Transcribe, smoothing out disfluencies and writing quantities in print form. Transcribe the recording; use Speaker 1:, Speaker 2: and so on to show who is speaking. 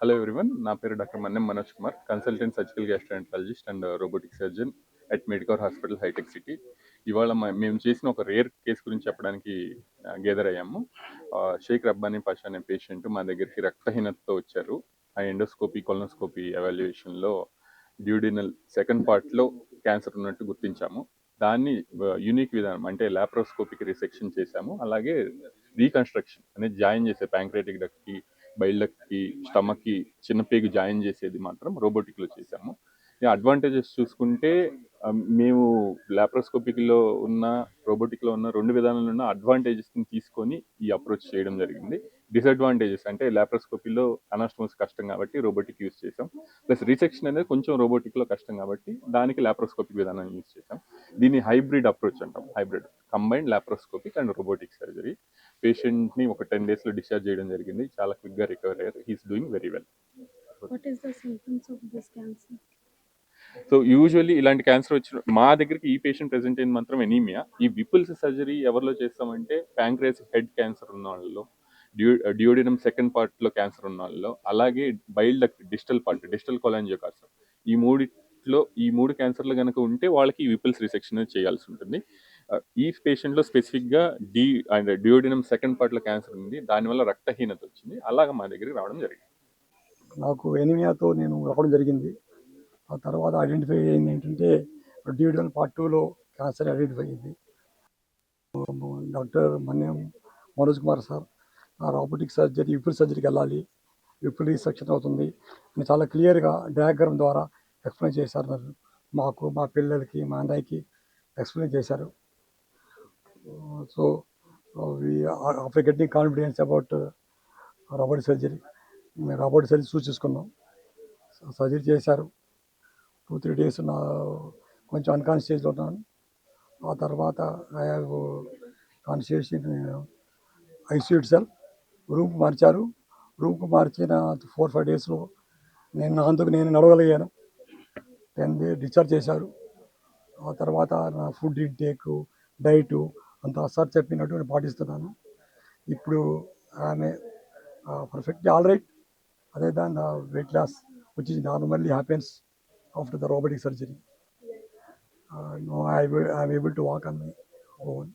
Speaker 1: Hello everyone, నా పేరు doctor Mannem Manoj Kumar, consultant surgical gastroenterologist and robotic surgeon at Medicover hospital హైటెక్ సిటీ. ఇవాళ మేము చేసిన ఒక రేర్ కేసు గురించి చెప్పడానికి గేదర్ అయ్యాము. షేక్ రబ్బానీ పాషా అనే పేషెంట్ మా దగ్గరికి రక్తహీనతతో వచ్చారు. ఆ ఎండోస్కోపీ కొలనోస్కోపీ ఎవాల్యుయేషన్లో డ్యూడినల్ సెకండ్ పార్ట్లో క్యాన్సర్ ఉన్నట్టు గుర్తించాము. దాన్ని యూనిక్ విధానం అంటే లాప్రోస్కోపిక్ రిసెక్షన్ చేశాము. అలాగే రీకన్స్ట్రక్షన్ అనేది జాయిన్ చేసే ప్యాంక్రియాటిక్ డక్ట్కి, బైల్ డక్ట్కి, స్టమక్కి చిన్న పేగు జాయిన్ చేసేది మాత్రం రోబోటిక్లో చేశాము. అడ్వాంటేజెస్ చూసుకుంటే మేము లాప్రోస్కోపిక్లో ఉన్న రోబోటిక్లో ఉన్న రెండు విధానాలు ఉన్న అడ్వాంటేజెస్ని తీసుకొని ఈ అప్రోచ్ చేయడం జరిగింది. డిసడ్వాంటేజెస్ అంటే లాప్రోస్కోపీలో అనాస్టమోస్ కష్టం కాబట్టి రోబోటిక్ యూస్ చేసాం, ప్లస్ రీసెక్షన్ అనేది కొంచెం రోబోటిక్లో కష్టం కాబట్టి దానికి లాప్రోస్కోపిక్ విధానాన్ని యూస్ చేసాం. దీన్ని హైబ్రిడ్ అప్రోచ్ అంటాం. Hybrid combined laparoscopic and robotic surgery. పేషెంట్ని ఒక 10 daysలో డిశ్చార్జ్ చేయడం జరిగింది. చాలా క్విక్గా రికవర్ అయ్యారు. He's doing very well.
Speaker 2: What is the symptoms of this cancer?
Speaker 1: So usually ఇలాంటి క్యాన్సర్ వచ్చిన మా దగ్గరికి ఈ పేషెంట్ ప్రెజెంట్ అయింది మాత్రం ఎనీమియా. ఈ విపుల్స్ సర్జరీ ఎవరిలో చేస్తామంటే ప్యాంక్రియాస్ హెడ్ క్యాన్సర్ ఉన్న వాళ్ళలో, డ్యూడినం సెకండ్ పార్ట్లో క్యాన్సర్ ఉన్న వాళ్ళలో, అలాగే bile duct distal part, distal cholangiocarcinoma, ఈ మూడు క్యాన్సర్లు కనుక ఉంటే వాళ్ళకి ఈ విపుల్స్ రిసెక్షన్ చేయాల్సి ఉంటుంది. ఈ పేషెంట్లో స్పెసిఫిక్గా డ్యూడినం సెకండ్ పార్ట్లో క్యాన్సర్ ఉంది, దానివల్ల రక్తహీనత వచ్చింది. అలాగా మా దగ్గరికి రావడం జరిగింది.
Speaker 3: నాకు ఎనిమియాతో నేను రావడం జరిగింది. ఆ తర్వాత ఐడెంటిఫై అయింది ఏంటంటే డ్యూడినల్ పార్ట్ 2లో క్యాన్సర్ ఐడెంటిఫై అయింది. డాక్టర్ మన్యం మనోజ్ కుమార్ సార్ ఆ రోబోటిక్ సర్జరీ విపుల్ సర్జరీకి వెళ్ళాలి, విపుల్ రీసెక్షన్ అవుతుంది అని చాలా క్లియర్గా డయాగ్రామ్ ద్వారా ఎక్స్ప్లెయిన్ చేశారు. మాకు, మా పిల్లలకి, మా అన్నయ్యకి ఎక్స్ప్లెయిన్ చేశారు. So after getting confidence about robotic surgery, మేము రోబోటిక్ సర్జరీ చూసుకున్నాం. సర్జరీ చేశారు. 2-3 days నా కొంచెం అన్కాన్షియస్ స్టేజ్లో ఉన్నాను. ఆ తర్వాత I have conscious in ICU itself. రూమ్కి మార్చారు. రూమ్కి మార్చిన 4-5 daysలో నేను నడవగలిగాను. 10 days డిశ్చార్జ్ చేశారు. ఆ తర్వాత నా ఫుడ్ ఇంటేక్, డైటు అంతా సార్ చెప్పినట్టు నేను పాటిస్తున్నాను. ఇప్పుడు ఆమె పర్ఫెక్ట్లీ ఆల్ రైట్. అదే దాని weight loss which is normally happens after the robotic surgery. Now I am able to walk on my own.